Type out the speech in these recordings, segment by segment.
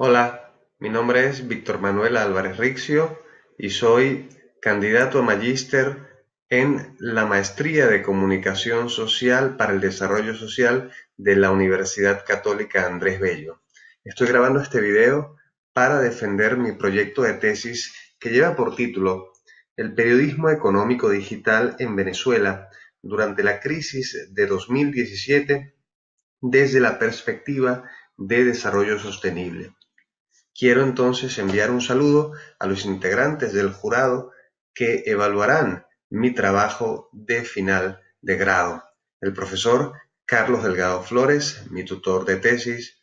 Hola, mi nombre es Víctor Manuel Álvarez Rixio y soy candidato a magíster en la Maestría de Comunicación Social para el Desarrollo Social de la Universidad Católica Andrés Bello. Estoy grabando este video para defender mi proyecto de tesis que lleva por título El periodismo económico digital en Venezuela durante la crisis de 2017 desde la perspectiva de desarrollo sostenible. Quiero entonces enviar un saludo a los integrantes del jurado que evaluarán mi trabajo de final de grado. El profesor Carlos Delgado Flores, mi tutor de tesis,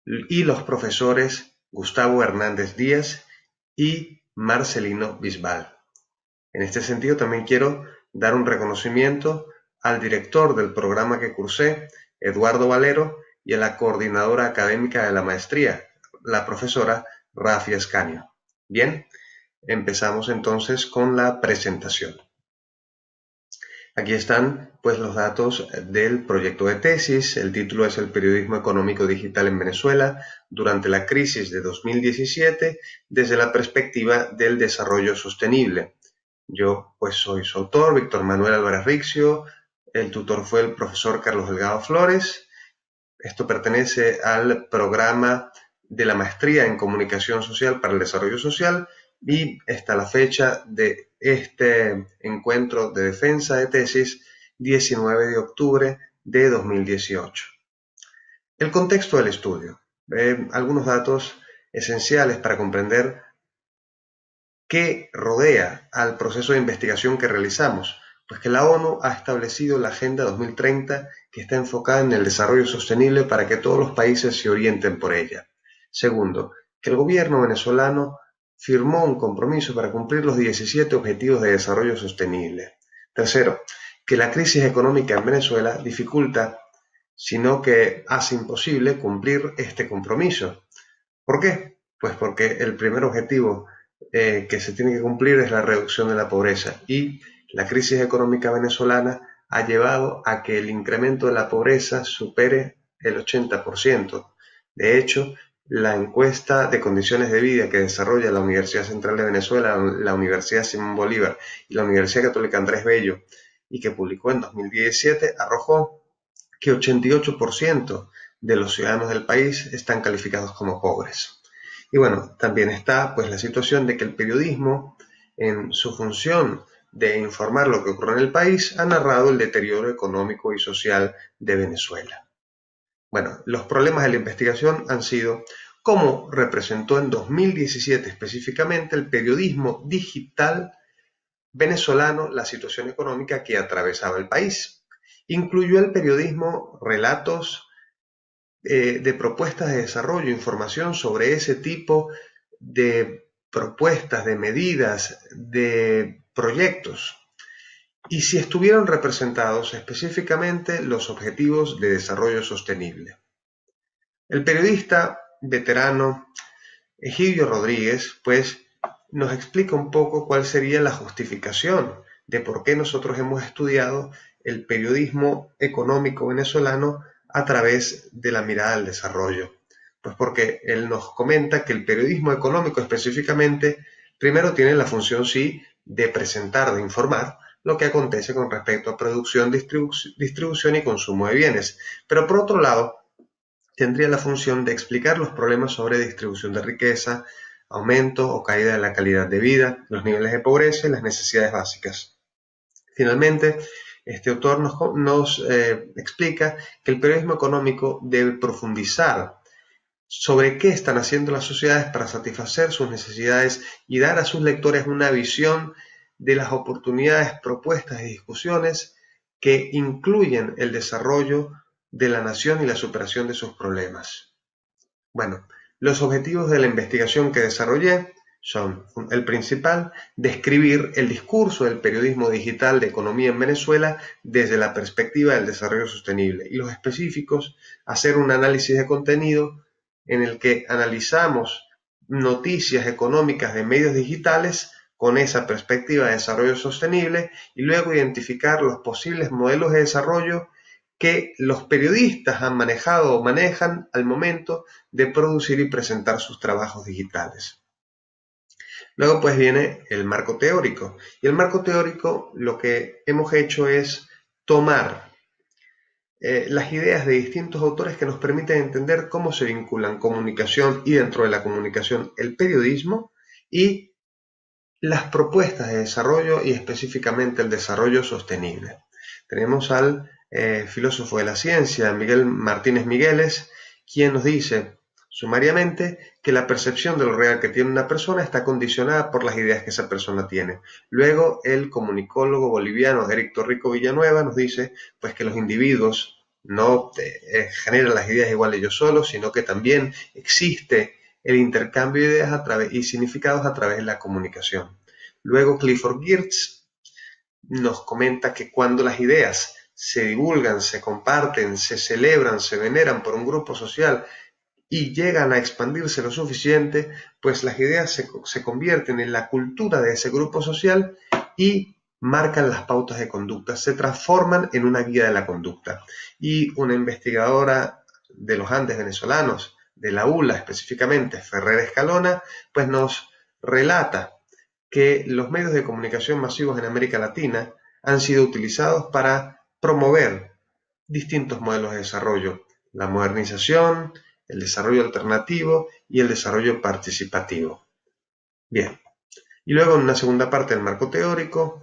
y los profesores Gustavo Hernández Díaz y Marcelino Bisbal. En este sentido, también quiero dar un reconocimiento al director del programa que cursé, Eduardo Valero, y a la coordinadora académica de la maestría, la profesora Rafi Escaño. Bien, empezamos entonces con la presentación. Aquí están pues los datos del proyecto de tesis. El título es El periodismo económico digital en Venezuela durante la crisis de 2017 desde la perspectiva del desarrollo sostenible. Yo pues soy su autor, Víctor Manuel Álvarez Rixio. El tutor fue el profesor Carlos Delgado Flores. Esto pertenece al programa de la maestría en comunicación social para el desarrollo social y está la fecha de este encuentro de defensa de tesis, 19 de octubre de 2018. El contexto del estudio. Algunos datos esenciales para comprender qué rodea al proceso de investigación que realizamos. Pues que la ONU ha establecido la Agenda 2030 que está enfocada en el desarrollo sostenible para que todos los países se orienten por ella. Segundo, que el gobierno venezolano firmó un compromiso para cumplir los 17 Objetivos de Desarrollo Sostenible. Tercero, que la crisis económica en Venezuela dificulta, sino que hace imposible cumplir este compromiso. ¿Por qué? Pues porque el primer objetivo que se tiene que cumplir es la reducción de la pobreza y la crisis económica venezolana ha llevado a que el incremento de la pobreza supere el 80%. De hecho, la encuesta de condiciones de vida que desarrolla la Universidad Central de Venezuela, la Universidad Simón Bolívar y la Universidad Católica Andrés Bello y que publicó en 2017 arrojó que 88% de los ciudadanos del país están calificados como pobres. Y bueno, también está pues la situación de que el periodismo, en su función de informar lo que ocurre en el país, ha narrado el deterioro económico y social de Venezuela. Bueno, los problemas de la investigación han sido cómo representó en 2017 específicamente el periodismo digital venezolano la situación económica que atravesaba el país. Incluyó el periodismo relatos de propuestas de desarrollo, información sobre ese tipo de propuestas, de medidas, de proyectos. Y si estuvieron representados específicamente los objetivos de desarrollo sostenible. El periodista veterano Egidio Rodríguez, pues, nos explica un poco cuál sería la justificación de por qué nosotros hemos estudiado el periodismo económico venezolano a través de la mirada del desarrollo. Pues porque él nos comenta que el periodismo económico específicamente primero tiene la función sí de presentar, de informar lo que acontece con respecto a producción, distribución y consumo de bienes. Pero por otro lado, tendría la función de explicar los problemas sobre distribución de riqueza, aumento o caída de la calidad de vida, los niveles de pobreza y las necesidades básicas. Finalmente, este autor nos explica que el periodismo económico debe profundizar sobre qué están haciendo las sociedades para satisfacer sus necesidades y dar a sus lectores una visión de las oportunidades, propuestas y discusiones que incluyen el desarrollo de la nación y la superación de sus problemas. Bueno, los objetivos de la investigación que desarrollé son el principal, describir el discurso del periodismo digital de economía en Venezuela desde la perspectiva del desarrollo sostenible y los específicos, hacer un análisis de contenido en el que analizamos noticias económicas de medios digitales con esa perspectiva de desarrollo sostenible y luego identificar los posibles modelos de desarrollo que los periodistas han manejado o manejan al momento de producir y presentar sus trabajos digitales. Luego pues viene el marco teórico. Y el marco teórico lo que hemos hecho es tomar las ideas de distintos autores que nos permiten entender cómo se vinculan comunicación y dentro de la comunicación el periodismo y las propuestas de desarrollo y específicamente el desarrollo sostenible. Tenemos al filósofo de la ciencia, Miguel Martínez Migueles, quien nos dice sumariamente que la percepción de lo real que tiene una persona está condicionada por las ideas que esa persona tiene. Luego el comunicólogo boliviano Eric Torrico Villanueva nos dice pues que los individuos no generan las ideas igual ellos solos, sino que también existe el intercambio de ideas y significados a través de la comunicación. Luego Clifford Geertz nos comenta que cuando las ideas se divulgan, se comparten, se celebran, se veneran por un grupo social y llegan a expandirse lo suficiente, pues las ideas se convierten en la cultura de ese grupo social y marcan las pautas de conducta, se transforman en una guía de la conducta. Y una investigadora de los Andes venezolanos, de la ULA específicamente, Ferrer Escalona, pues nos relata que los medios de comunicación masivos en América Latina han sido utilizados para promover distintos modelos de desarrollo, la modernización, el desarrollo alternativo y el desarrollo participativo. Bien, y luego en una segunda parte del marco teórico,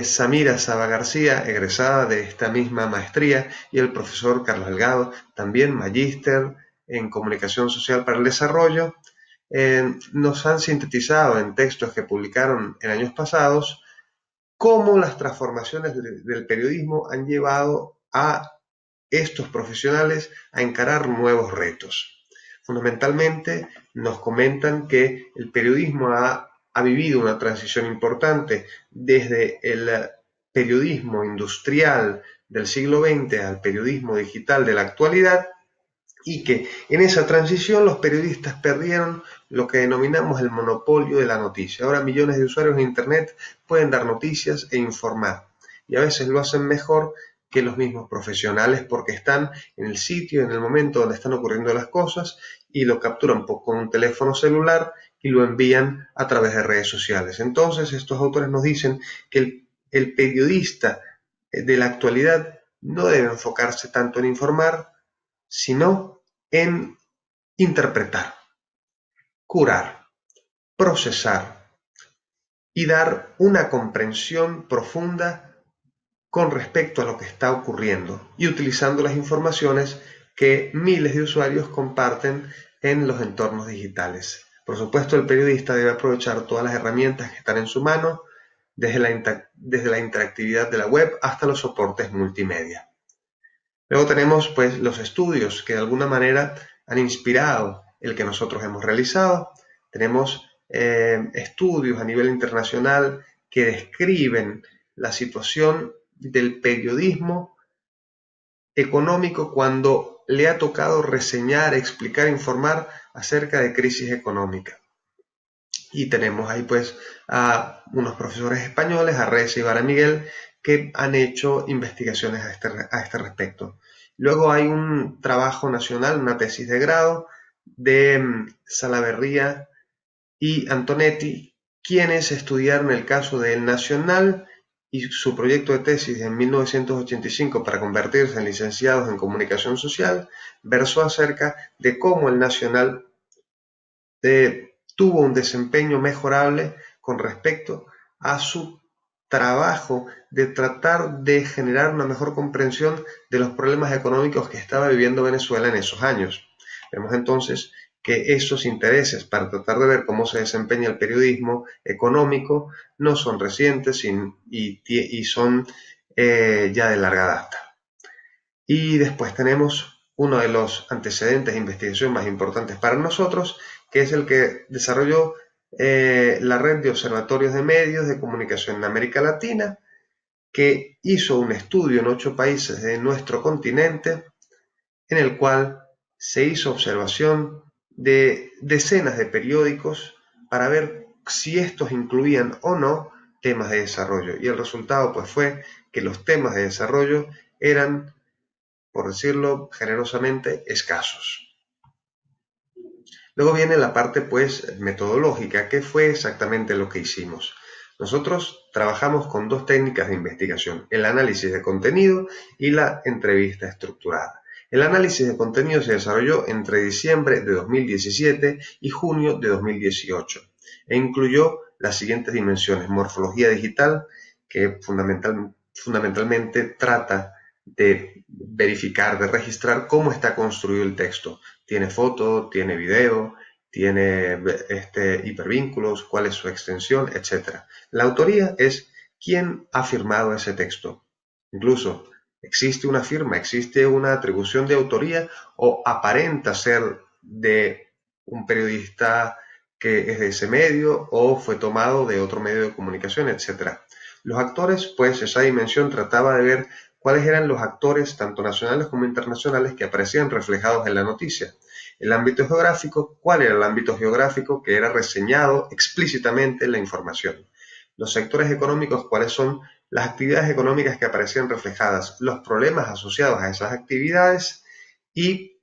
Samira Saba García, egresada de esta misma maestría, y el profesor Carlos Delgado, también magíster en comunicación social para el desarrollo, nos han sintetizado en textos que publicaron en años pasados cómo las transformaciones del periodismo han llevado a estos profesionales a encarar nuevos retos. Fundamentalmente nos comentan que el periodismo ha vivido una transición importante desde el periodismo industrial del siglo XX al periodismo digital de la actualidad y que en esa transición los periodistas perdieron lo que denominamos el monopolio de la noticia. Ahora millones de usuarios de Internet pueden dar noticias e informar y a veces lo hacen mejor que los mismos profesionales porque están en el sitio, en el momento donde están ocurriendo las cosas y lo capturan con un teléfono celular y lo envían a través de redes sociales. Entonces estos autores nos dicen que el periodista de la actualidad no debe enfocarse tanto en informar, sino en interpretar, curar, procesar y dar una comprensión profunda con respecto a lo que está ocurriendo y utilizando las informaciones que miles de usuarios comparten en los entornos digitales. Por supuesto, el periodista debe aprovechar todas las herramientas que están en su mano, desde la interactividad de la web hasta los soportes multimedia. Luego tenemos pues los estudios que de alguna manera han inspirado el que nosotros hemos realizado. Tenemos estudios a nivel internacional que describen la situación del periodismo económico cuando le ha tocado reseñar, explicar, informar acerca de crisis económica. Y tenemos ahí pues a unos profesores españoles, a Reyes y Vara Miguel, que han hecho investigaciones a este respecto. Luego hay un trabajo nacional, una tesis de grado de Salaverría y Antonetti, quienes estudiaron el caso del Nacional y su proyecto de tesis en 1985 para convertirse en licenciados en comunicación social, versó acerca de cómo el Nacional tuvo un desempeño mejorable con respecto a su trabajo de tratar de generar una mejor comprensión de los problemas económicos que estaba viviendo Venezuela en esos años. Vemos entonces que esos intereses para tratar de ver cómo se desempeña el periodismo económico no son recientes y son ya de larga data. Y después tenemos uno de los antecedentes de investigación más importantes para nosotros, que es el que desarrolló la red de observatorios de medios de comunicación en América Latina, que hizo un estudio en 8 países de nuestro continente, en el cual se hizo observación de decenas de periódicos para ver si estos incluían o no temas de desarrollo. Y el resultado pues fue que los temas de desarrollo eran por decirlo generosamente, escasos. Luego viene la parte pues metodológica, que fue exactamente lo que hicimos. Nosotros trabajamos con dos técnicas de investigación, el análisis de contenido y la entrevista estructurada. El análisis de contenido se desarrolló entre diciembre de 2017 y junio de 2018 e incluyó las siguientes dimensiones: morfología digital, que fundamentalmente trata de verificar, de registrar cómo está construido el texto. Tiene foto, tiene video, tiene hipervínculos, cuál es su extensión, etc. La autoría es quién ha firmado ese texto. Incluso existe una firma, existe una atribución de autoría o aparenta ser de un periodista que es de ese medio o fue tomado de otro medio de comunicación, etc. Los actores, pues esa dimensión trataba de ver cuáles eran los actores, tanto nacionales como internacionales, que aparecían reflejados en la noticia. El ámbito geográfico, ¿cuál era el ámbito geográfico que era reseñado explícitamente en la información? Los sectores económicos, ¿cuáles son las actividades económicas que aparecían reflejadas? Los problemas asociados a esas actividades y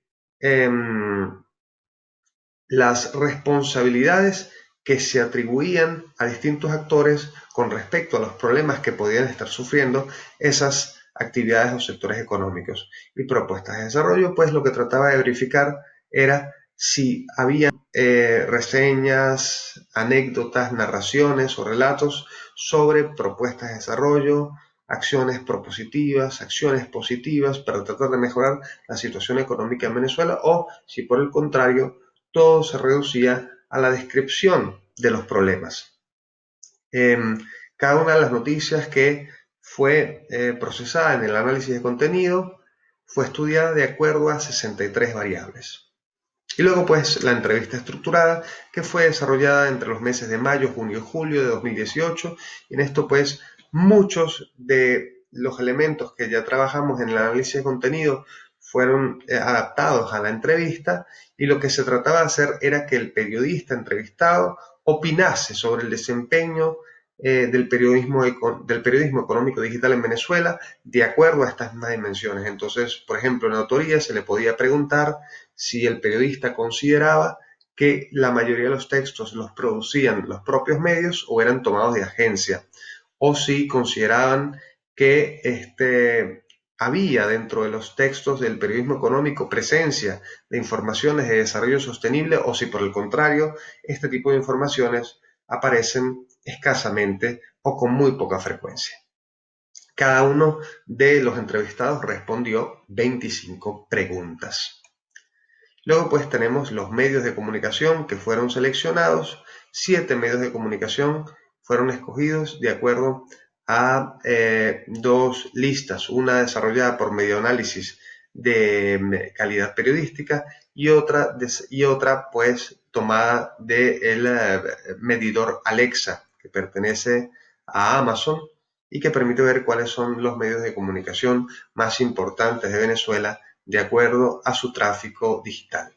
las responsabilidades que se atribuían a distintos actores con respecto a los problemas que podían estar sufriendo esas actividades o sectores económicos. Y propuestas de desarrollo, pues lo que trataba de verificar era si había reseñas, anécdotas, narraciones o relatos sobre propuestas de desarrollo, acciones propositivas, acciones positivas para tratar de mejorar la situación económica en Venezuela, o si por el contrario todo se reducía a la descripción de los problemas. Cada una de las noticias que fue procesada en el análisis de contenido fue estudiada de acuerdo a 63 variables. Y luego pues la entrevista estructurada, que fue desarrollada entre los meses de mayo, junio y julio de 2018. Y en esto pues muchos de los elementos que ya trabajamos en el análisis de contenido fueron adaptados a la entrevista, y lo que se trataba de hacer era que el periodista entrevistado opinase sobre el desempeño del periodismo económico digital en Venezuela de acuerdo a estas mismas dimensiones. Entonces, por ejemplo, en la autoría se le podía preguntar si el periodista consideraba que la mayoría de los textos los producían los propios medios o eran tomados de agencia, o si consideraban que había dentro de los textos del periodismo económico presencia de informaciones de desarrollo sostenible, o si por el contrario este tipo de informaciones aparecen escasamente o con muy poca frecuencia. Cada uno de los entrevistados respondió 25 preguntas. Luego pues tenemos los medios de comunicación que fueron seleccionados. 7 medios de comunicación fueron escogidos de acuerdo a dos listas, una desarrollada por Medioanálisis de calidad periodística y otra pues tomada del medidor Alexa, que pertenece a Amazon y que permite ver cuáles son los medios de comunicación más importantes de Venezuela de acuerdo a su tráfico digital.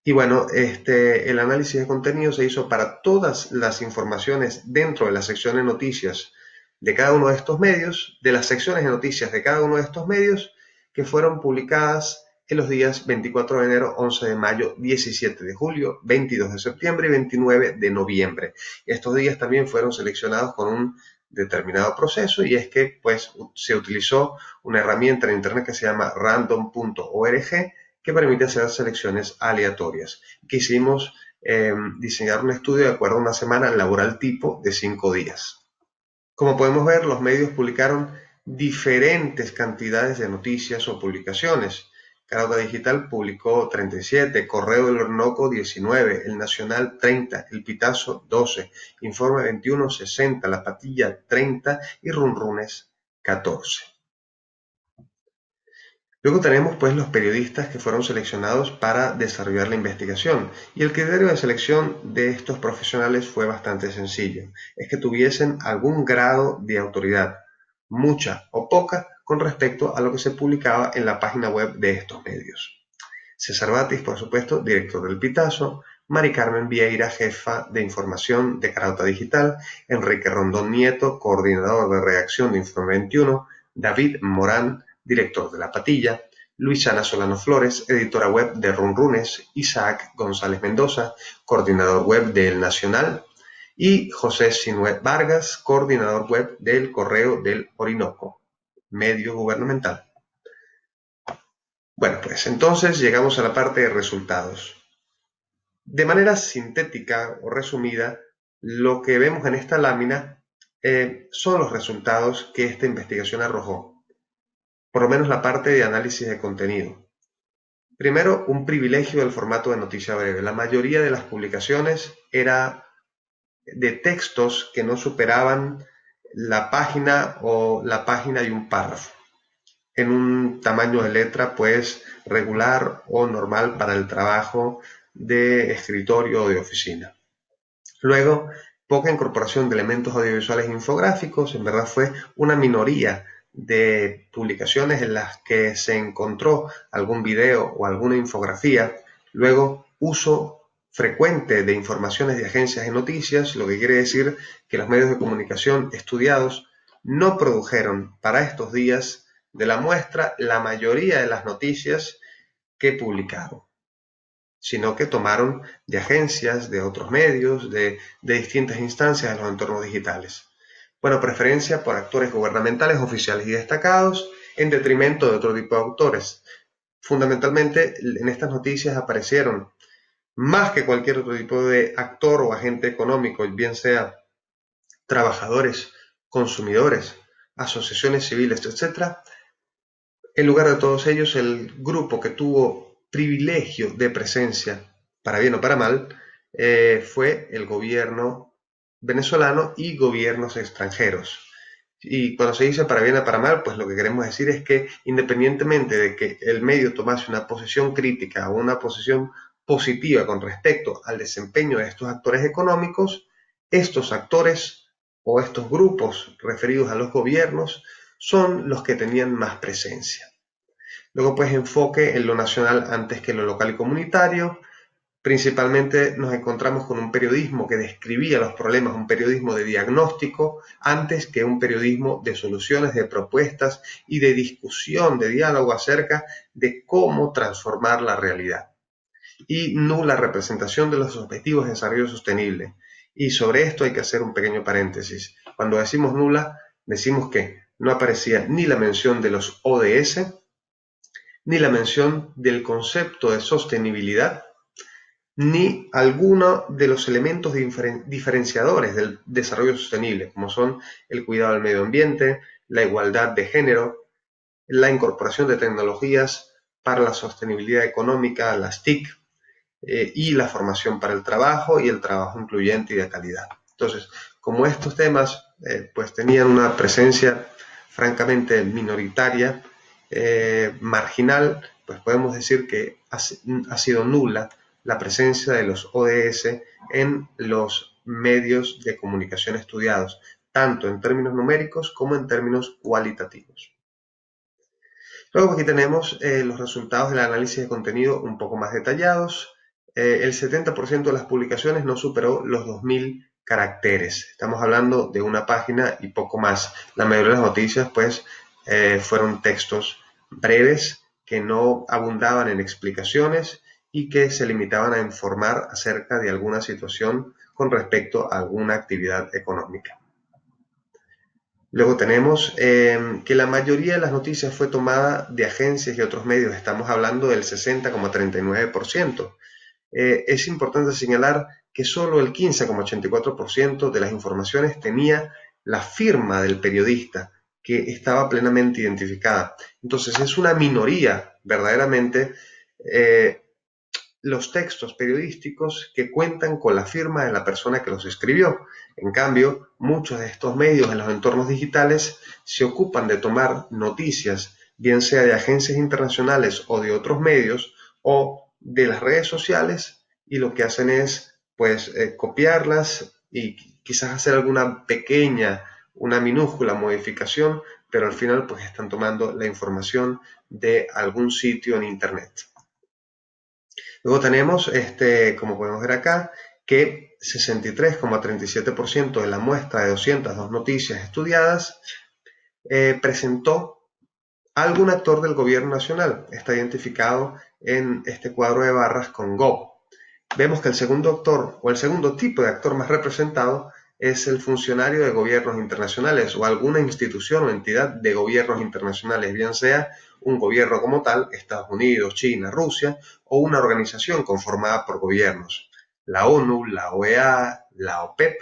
Y bueno, el análisis de contenido se hizo para todas las informaciones dentro de la sección de noticias de cada uno de estos medios, de las secciones de noticias de cada uno de estos medios, que fueron publicadas en los días 24 de enero, 11 de mayo, 17 de julio, 22 de septiembre y 29 de noviembre. Y estos días también fueron seleccionados con un determinado proceso, y es que pues se utilizó una herramienta en internet que se llama random.org, que permite hacer selecciones aleatorias. Quisimos diseñar un estudio de acuerdo a una semana laboral tipo de 5 días. Como podemos ver, los medios publicaron diferentes cantidades de noticias o publicaciones. Carauta Digital publicó 37, Correo del Orinoco 19, El Nacional 30, El Pitazo 12, Informe 21 60, La Patilla 30 y Runrunes 14. Luego tenemos pues los periodistas que fueron seleccionados para desarrollar la investigación, y el criterio de selección de estos profesionales fue bastante sencillo: es que tuviesen algún grado de autoridad, mucha o poca, con respecto a lo que se publicaba en la página web de estos medios. César Batis, por supuesto, director del Pitazo; Mari Carmen Vieira, jefa de información de Carauta Digital; Enrique Rondón Nieto, coordinador de redacción de Informe 21; David Morán, director de La Patilla; Luisana Solano Flores, editora web de Runrunes, Isaac González Mendoza, coordinador web de El Nacional, y José Sinué Vargas, coordinador web del Correo del Orinoco, medio gubernamental. Bueno, pues entonces llegamos a la parte de resultados. De manera sintética o resumida, lo que vemos en esta lámina son los resultados que esta investigación arrojó, por lo menos la parte de análisis de contenido. Primero, un privilegio del formato de noticia breve. La mayoría de las publicaciones era de textos que no superaban la página o la página y un párrafo, en un tamaño de letra pues regular o normal para el trabajo de escritorio o de oficina. Luego, poca incorporación de elementos audiovisuales e infográficos. En verdad fue una minoría de publicaciones en las que se encontró algún video o alguna infografía. Luego, uso frecuente de informaciones de agencias de noticias, lo que quiere decir que los medios de comunicación estudiados no produjeron para estos días de la muestra la mayoría de las noticias que publicaron, sino que tomaron de agencias, de otros medios, de distintas instancias en los entornos digitales. Bueno, preferencia por actores gubernamentales, oficiales y destacados, en detrimento de otro tipo de autores. Fundamentalmente, en estas noticias aparecieron, más que cualquier otro tipo de actor o agente económico, bien sea trabajadores, consumidores, asociaciones civiles, etc., en lugar de todos ellos, el grupo que tuvo privilegio de presencia, para bien o para mal, fue el gobierno venezolano y gobiernos extranjeros. Y cuando se dice para bien o para mal, pues lo que queremos decir es que independientemente de que el medio tomase una posición crítica o una posición positiva con respecto al desempeño de estos actores económicos, estos actores o estos grupos referidos a los gobiernos son los que tenían más presencia. Luego, pues, enfoque en lo nacional antes que en lo local y comunitario. Principalmente nos encontramos con un periodismo que describía los problemas, un periodismo de diagnóstico, antes que un periodismo de soluciones, de propuestas y de discusión, de diálogo acerca de cómo transformar la realidad. Y nula representación de los objetivos de desarrollo sostenible. Y sobre esto hay que hacer un pequeño paréntesis. Cuando decimos nula, decimos que no aparecía ni la mención de los ODS, ni la mención del concepto de sostenibilidad, ni alguno de los elementos diferenciadores del desarrollo sostenible, como son el cuidado del medio ambiente, la igualdad de género, la incorporación de tecnologías para la sostenibilidad económica, las TIC, y la formación para el trabajo y el trabajo incluyente y de calidad. Entonces, como estos temas pues tenían una presencia francamente minoritaria, marginal, pues podemos decir que ha sido nula la presencia de los ODS en los medios de comunicación estudiados, tanto en términos numéricos como en términos cualitativos. Luego aquí tenemos los resultados del análisis de contenido un poco más detallados. El 70% de las publicaciones no superó los 2000 caracteres. Estamos hablando de una página y poco más. La mayoría de las noticias pues fueron textos breves que no abundaban en explicaciones y que se limitaban a informar acerca de alguna situación con respecto a alguna actividad económica. Luego tenemos que la mayoría de las noticias fue tomada de agencias y otros medios. Estamos hablando del 60,39%. Es importante señalar que solo el 15,84% de las informaciones tenía la firma del periodista, que estaba plenamente identificada. Entonces es una minoría verdaderamente los textos periodísticos que cuentan con la firma de la persona que los escribió. En cambio, muchos de estos medios en los entornos digitales se ocupan de tomar noticias, bien sea de agencias internacionales o de otros medios, o de las redes sociales, y lo que hacen es pues copiarlas y quizás hacer alguna pequeña, una minúscula modificación, pero al final pues están tomando la información de algún sitio en internet. Luego tenemos, como podemos ver acá, que 63,37% de la muestra de 202 noticias estudiadas presentó algún actor del gobierno nacional. Está identificado en este cuadro de barras con GOB. Vemos que el segundo actor o el segundo tipo de actor más representado es el funcionario de gobiernos internacionales o alguna institución o entidad de gobiernos internacionales, bien sea un gobierno como tal, Estados Unidos, China, Rusia, o una organización conformada por gobiernos, la ONU, la OEA, la OPEP,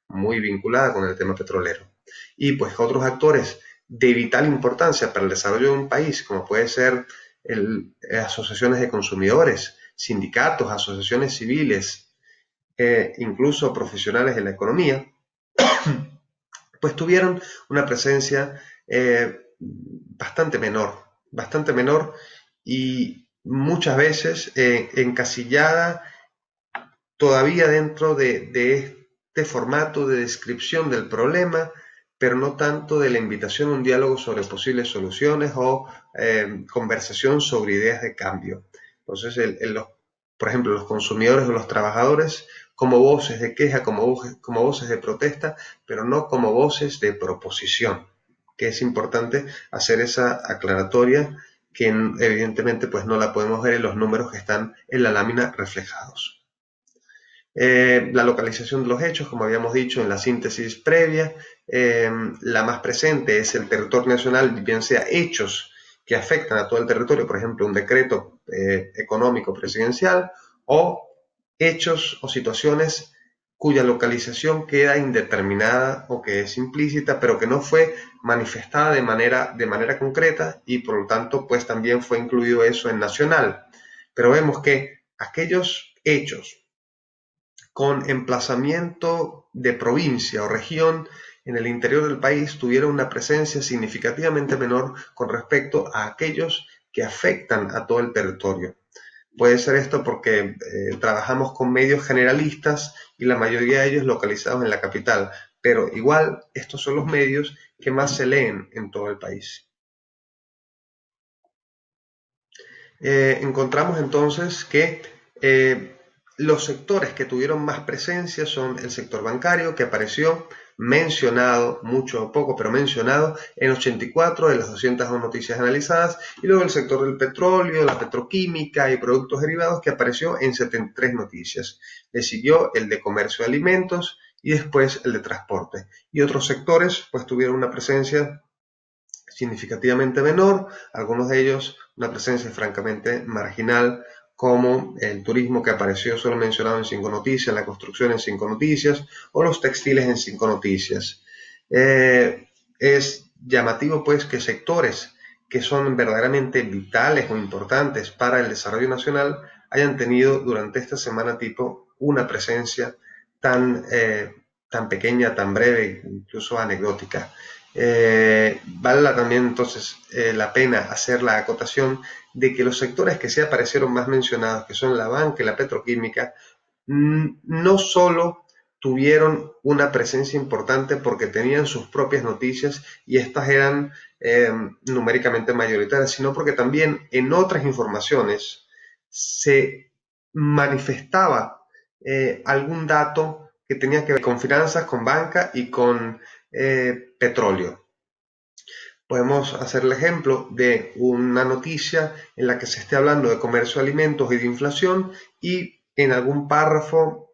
muy vinculada con el tema petrolero. Y pues otros actores de vital importancia para el desarrollo de un país, como puede ser asociaciones de consumidores, sindicatos, asociaciones civiles, incluso profesionales de la economía, pues tuvieron una presencia bastante menor y muchas veces encasillada todavía dentro de este formato de descripción del problema, pero no tanto de la invitación a un diálogo sobre posibles soluciones o conversación sobre ideas de cambio. Entonces, por ejemplo, los consumidores o los trabajadores como voces de queja, como voces de protesta, pero no como voces de proposición, que es importante hacer esa aclaratoria que evidentemente pues no la podemos ver en los números que están en la lámina reflejados. La localización de los hechos, como habíamos dicho en la síntesis previa, la más presente es el territorio nacional, bien sea hechos que afectan a todo el territorio, por ejemplo, un decreto económico presidencial, o hechos o situaciones cuya localización queda indeterminada o que es implícita, pero que no fue manifestada de manera concreta y por lo tanto pues también fue incluido eso en nacional. Pero vemos que aquellos hechos con emplazamiento de provincia o región en el interior del país tuvieron una presencia significativamente menor con respecto a aquellos que afectan a todo el territorio. Puede ser esto porque trabajamos con medios generalistas y la mayoría de ellos localizados en la capital, pero igual estos son los medios que más se leen en todo el país. Encontramos entonces que los sectores que tuvieron más presencia son el sector bancario, que apareció mencionado, mucho o poco, pero mencionado en 84 de las 202 noticias analizadas, y luego el sector del petróleo, la petroquímica y productos derivados, que apareció en 73 noticias. Le siguió el de comercio de alimentos y después el de transporte. Y otros sectores pues tuvieron una presencia significativamente menor, algunos de ellos una presencia francamente marginal, como el turismo, que apareció solo mencionado en 5 noticias, la construcción en 5 noticias o los textiles en 5 noticias. Es llamativo pues que sectores que son verdaderamente vitales o importantes para el desarrollo nacional hayan tenido durante esta semana tipo una presencia tan pequeña, tan breve, incluso anecdótica. Vale también entonces la pena hacer la acotación de que los sectores que se aparecieron más mencionados, que son la banca y la petroquímica, no solo tuvieron una presencia importante porque tenían sus propias noticias y estas eran numéricamente mayoritarias, sino porque también en otras informaciones se manifestaba algún dato que tenía que ver con finanzas, con banca y con petróleo. Podemos hacer el ejemplo de una noticia en la que se esté hablando de comercio de alimentos y de inflación y en algún párrafo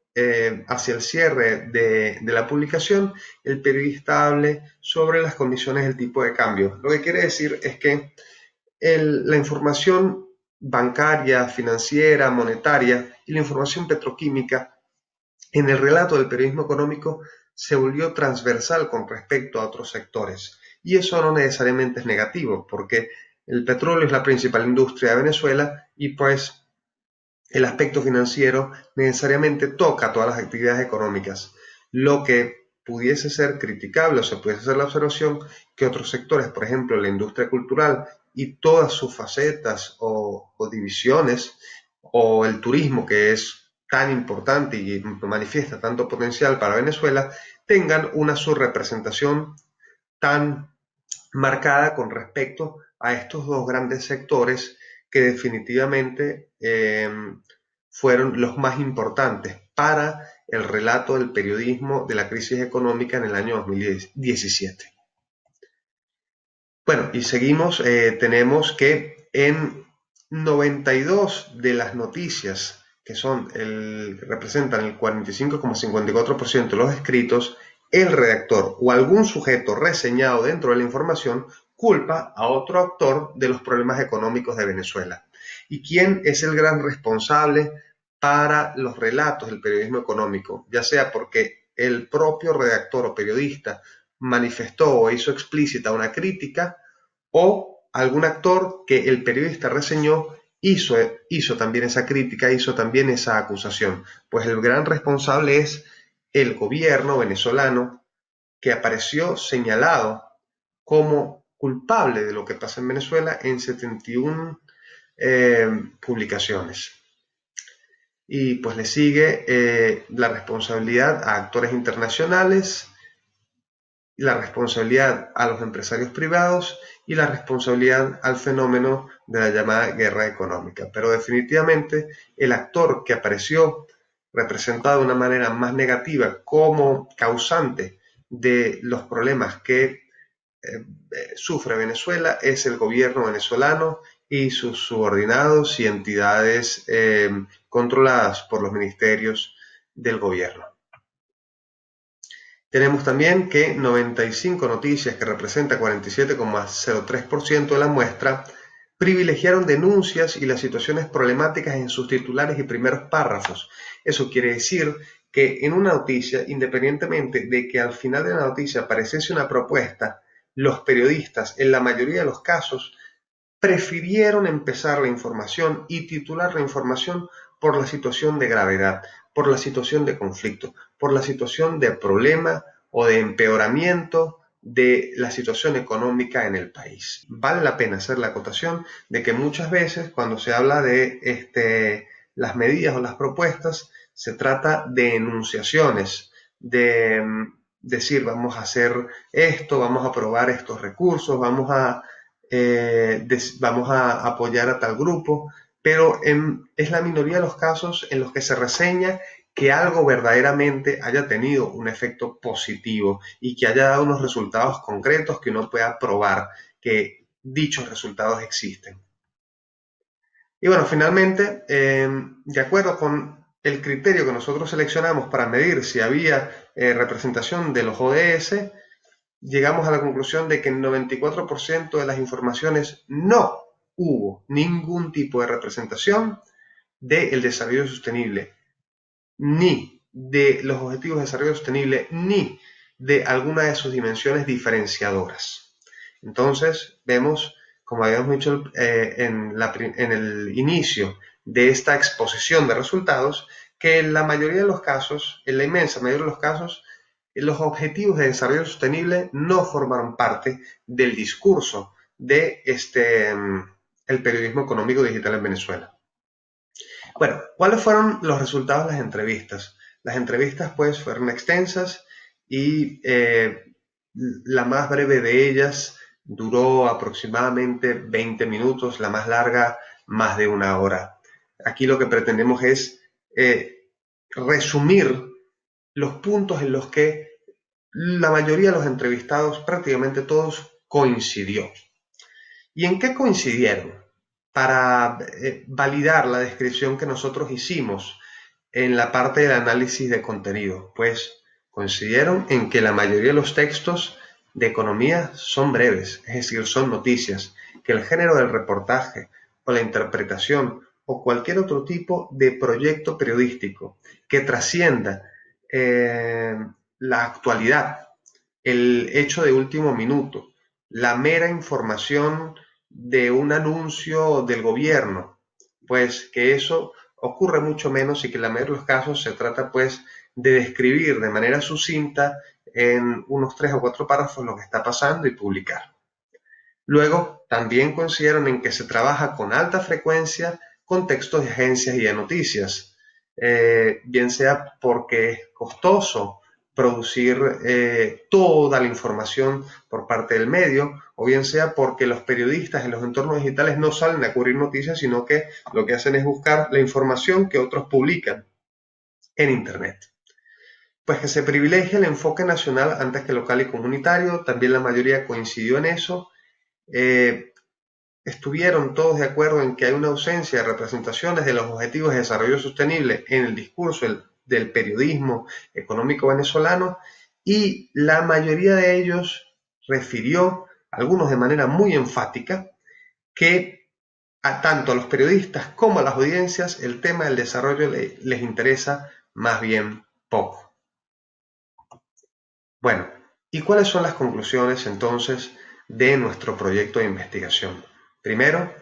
hacia el cierre de la publicación el periodista hable sobre las condiciones del tipo de cambio. Lo que quiere decir es que la información bancaria, financiera, monetaria y la información petroquímica en el relato del periodismo económico se volvió transversal con respecto a otros sectores. Y eso no necesariamente es negativo, porque el petróleo es la principal industria de Venezuela y pues el aspecto financiero necesariamente toca todas las actividades económicas. Lo que pudiese ser criticable o se pudiese hacer la observación que otros sectores, por ejemplo la industria cultural y todas sus facetas o divisiones, o el turismo, que es tan importante y manifiesta tanto potencial para Venezuela, tengan una subrepresentación tan marcada con respecto a estos dos grandes sectores que definitivamente fueron los más importantes para el relato del periodismo de la crisis económica en el año 2017. Bueno, y seguimos, tenemos que en 92 de las noticias que representan el 45,54% de los escritos, el redactor o algún sujeto reseñado dentro de la información culpa a otro actor de los problemas económicos de Venezuela. ¿Y quién es el gran responsable para los relatos del periodismo económico? Ya sea porque el propio redactor o periodista manifestó o hizo explícita una crítica, o algún actor que el periodista reseñó hizo también esa crítica, hizo también esa acusación. Pues el gran responsable es el gobierno venezolano, que apareció señalado como culpable de lo que pasa en Venezuela en 71 publicaciones. Y pues le sigue la responsabilidad a actores internacionales, la responsabilidad a los empresarios privados y la responsabilidad al fenómeno de la llamada guerra económica. Pero definitivamente el actor que apareció representado de una manera más negativa como causante de los problemas que sufre Venezuela es el gobierno venezolano y sus subordinados y entidades controladas por los ministerios del gobierno. Tenemos también que 95 noticias, que representa 47,03% de la muestra, privilegiaron denuncias y las situaciones problemáticas en sus titulares y primeros párrafos. Eso quiere decir que en una noticia, independientemente de que al final de la noticia apareciese una propuesta, los periodistas, en la mayoría de los casos, prefirieron empezar la información y titular la información por la situación de gravedad, por la situación de conflicto, por la situación de problema o de empeoramiento de la situación económica en el país. Vale la pena hacer la acotación de que muchas veces cuando se habla de las medidas o las propuestas, se trata de enunciaciones, de decir vamos a hacer esto, vamos a aprobar estos recursos, vamos a apoyar a tal grupo, pero es la minoría de los casos en los que se reseña que algo verdaderamente haya tenido un efecto positivo y que haya dado unos resultados concretos que uno pueda probar que dichos resultados existen. Y bueno, finalmente, de acuerdo con el criterio que nosotros seleccionamos para medir si había representación de los ODS, llegamos a la conclusión de que en 94% de las informaciones no hubo ningún tipo de representación del desarrollo sostenible, ni de los objetivos de desarrollo sostenible, ni de alguna de sus dimensiones diferenciadoras. Entonces, vemos, como habíamos dicho en el inicio de esta exposición de resultados, que en la mayoría de los casos, en la inmensa mayoría de los casos, los objetivos de desarrollo sostenible no formaron parte del discurso de el periodismo económico digital en Venezuela. Bueno, ¿cuáles fueron los resultados de las entrevistas? Las entrevistas pues fueron extensas y la más breve de ellas duró aproximadamente 20 minutos, la más larga más de 1 hora. Aquí lo que pretendemos es resumir los puntos en los que la mayoría de los entrevistados, prácticamente todos, coincidió. ¿Y en qué coincidieron? Para validar la descripción que nosotros hicimos en la parte del análisis de contenido, pues coincidieron en que la mayoría de los textos de economía son breves, es decir, son noticias, que el género del reportaje o la interpretación o cualquier otro tipo de proyecto periodístico que trascienda la actualidad, el hecho de último minuto, la mera información de un anuncio del gobierno, pues que eso ocurre mucho menos y que en la mayoría de los casos se trata pues de describir de manera sucinta en unos 3 o 4 párrafos lo que está pasando y publicar. Luego, también coincidieron en que se trabaja con alta frecuencia con textos de agencias y de noticias, bien sea porque es costoso producir toda la información por parte del medio, o bien sea porque los periodistas en los entornos digitales no salen a cubrir noticias, sino que lo que hacen es buscar la información que otros publican en Internet. Pues que se privilegia el enfoque nacional antes que local y comunitario, también la mayoría coincidió en eso, estuvieron todos de acuerdo en que hay una ausencia de representaciones de los objetivos de desarrollo sostenible en el discurso del periodismo económico venezolano, y la mayoría de ellos refirió, algunos de manera muy enfática, que a tanto a los periodistas como a las audiencias el tema del desarrollo les interesa más bien poco. Bueno, ¿y cuáles son las conclusiones entonces de nuestro proyecto de investigación? Primero,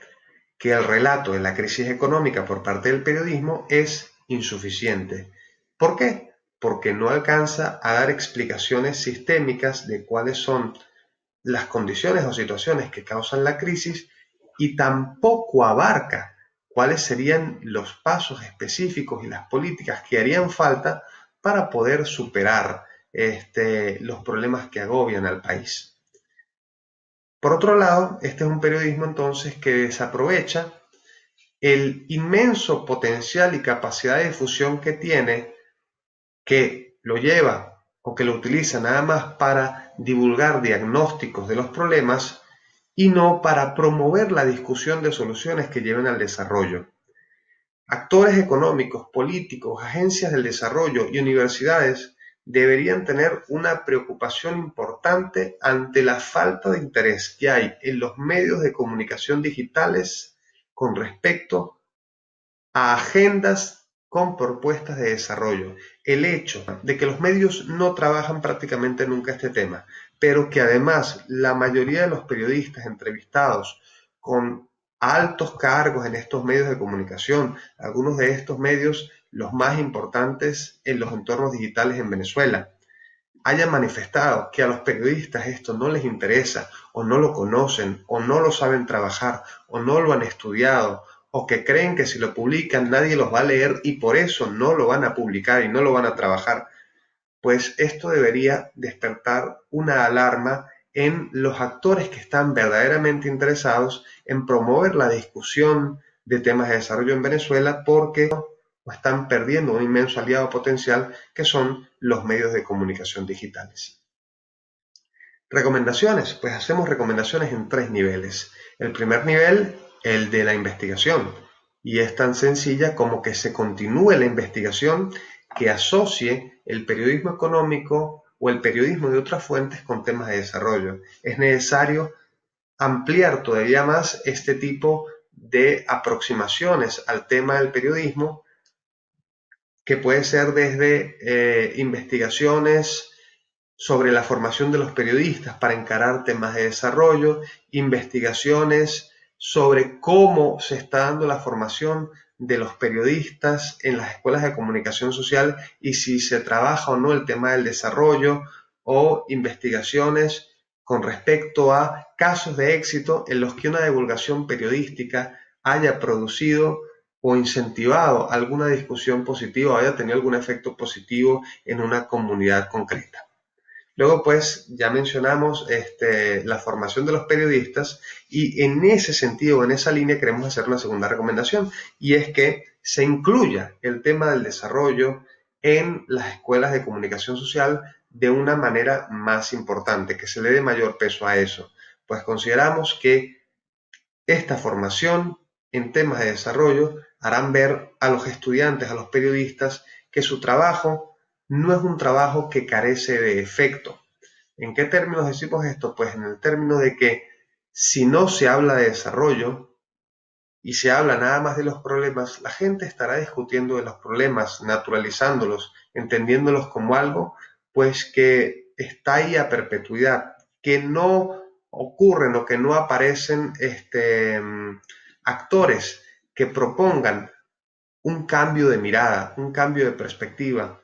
que el relato de la crisis económica por parte del periodismo es insuficiente. ¿Por qué? Porque no alcanza a dar explicaciones sistémicas de cuáles son las condiciones o situaciones que causan la crisis, y tampoco abarca cuáles serían los pasos específicos y las políticas que harían falta para poder superar los problemas que agobian al país. Por otro lado, este es un periodismo entonces que desaprovecha el inmenso potencial y capacidad de difusión que tiene, que lo lleva o que lo utiliza nada más para divulgar diagnósticos de los problemas y no para promover la discusión de soluciones que lleven al desarrollo. Actores económicos, políticos, agencias del desarrollo y universidades deberían tener una preocupación importante ante la falta de interés que hay en los medios de comunicación digitales con respecto a agendas con propuestas de desarrollo. El hecho de que los medios no trabajan prácticamente nunca este tema, pero que además la mayoría de los periodistas entrevistados con altos cargos en estos medios de comunicación, algunos de estos medios los más importantes en los entornos digitales en Venezuela, hayan manifestado que a los periodistas esto no les interesa, o no lo conocen, o no lo saben trabajar, o no lo han estudiado, o que creen que si lo publican nadie los va a leer y por eso no lo van a publicar y no lo van a trabajar, pues esto debería despertar una alarma en los actores que están verdaderamente interesados en promover la discusión de temas de desarrollo en Venezuela, porque están perdiendo un inmenso aliado potencial que son los medios de comunicación digitales. Recomendaciones, pues hacemos recomendaciones en 3 niveles. El primer nivel, el de la investigación, y es tan sencilla como que se continúe la investigación que asocie el periodismo económico o el periodismo de otras fuentes con temas de desarrollo. Es necesario ampliar todavía más este tipo de aproximaciones al tema del periodismo, que puede ser desde investigaciones sobre la formación de los periodistas para encarar temas de desarrollo, investigaciones sobre cómo se está dando la formación de los periodistas en las escuelas de comunicación social y si se trabaja o no el tema del desarrollo, o investigaciones con respecto a casos de éxito en los que una divulgación periodística haya producido o incentivado alguna discusión positiva o haya tenido algún efecto positivo en una comunidad concreta. Luego, pues, ya mencionamos la formación de los periodistas, y en ese sentido, en esa línea, queremos hacer una segunda recomendación, y es que se incluya el tema del desarrollo en las escuelas de comunicación social de una manera más importante, que se le dé mayor peso a eso. Pues consideramos que esta formación en temas de desarrollo harán ver a los estudiantes, a los periodistas, que su trabajo no es un trabajo que carece de efecto. ¿En qué términos decimos esto? Pues en el término de que si no se habla de desarrollo y se habla nada más de los problemas, la gente estará discutiendo de los problemas, naturalizándolos, entendiéndolos como algo, pues que está ahí a perpetuidad, que no ocurren o que no aparecen actores que propongan un cambio de mirada, un cambio de perspectiva,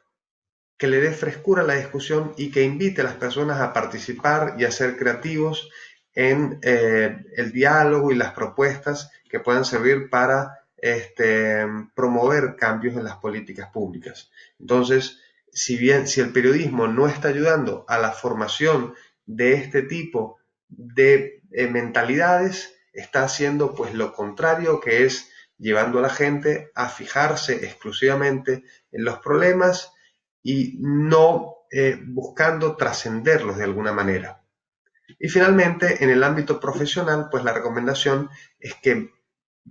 que le dé frescura a la discusión y que invite a las personas a participar y a ser creativos en el diálogo y las propuestas que puedan servir para promover cambios en las políticas públicas. Entonces, si el periodismo no está ayudando a la formación de este tipo de mentalidades, está haciendo pues lo contrario, que es llevando a la gente a fijarse exclusivamente en los problemas y no buscando trascenderlos de alguna manera. Y finalmente, en el ámbito profesional, pues la recomendación es que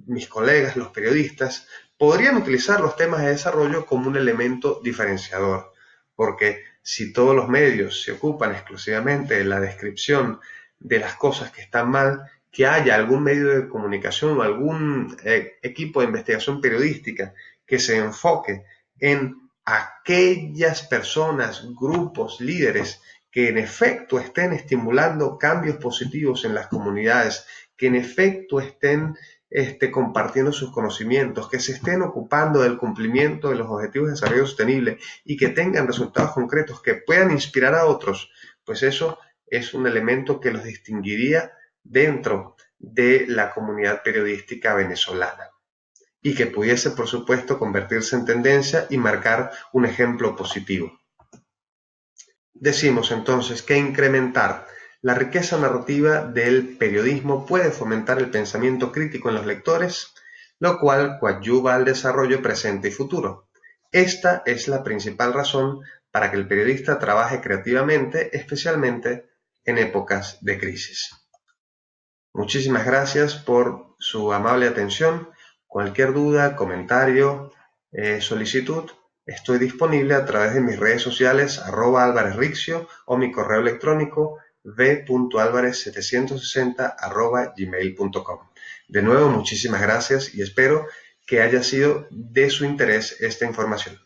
mis colegas, los periodistas, podrían utilizar los temas de desarrollo como un elemento diferenciador, porque si todos los medios se ocupan exclusivamente de la descripción de las cosas que están mal, que haya algún medio de comunicación o algún equipo de investigación periodística que se enfoque en aquellas personas, grupos, líderes que en efecto estén estimulando cambios positivos en las comunidades, que en efecto estén compartiendo sus conocimientos, que se estén ocupando del cumplimiento de los objetivos de desarrollo sostenible y que tengan resultados concretos que puedan inspirar a otros, pues eso es un elemento que los distinguiría dentro de la comunidad periodística venezolana y que pudiese, por supuesto, convertirse en tendencia y marcar un ejemplo positivo. Decimos entonces que incrementar la riqueza narrativa del periodismo puede fomentar el pensamiento crítico en los lectores, lo cual coadyuva al desarrollo presente y futuro. Esta es la principal razón para que el periodista trabaje creativamente, especialmente en épocas de crisis. Muchísimas gracias por su amable atención. Cualquier duda, comentario, solicitud, estoy disponible a través de mis redes sociales @alvarezrixio o mi correo electrónico v.alvarez760 @gmail.com. De nuevo, muchísimas gracias y espero que haya sido de su interés esta información.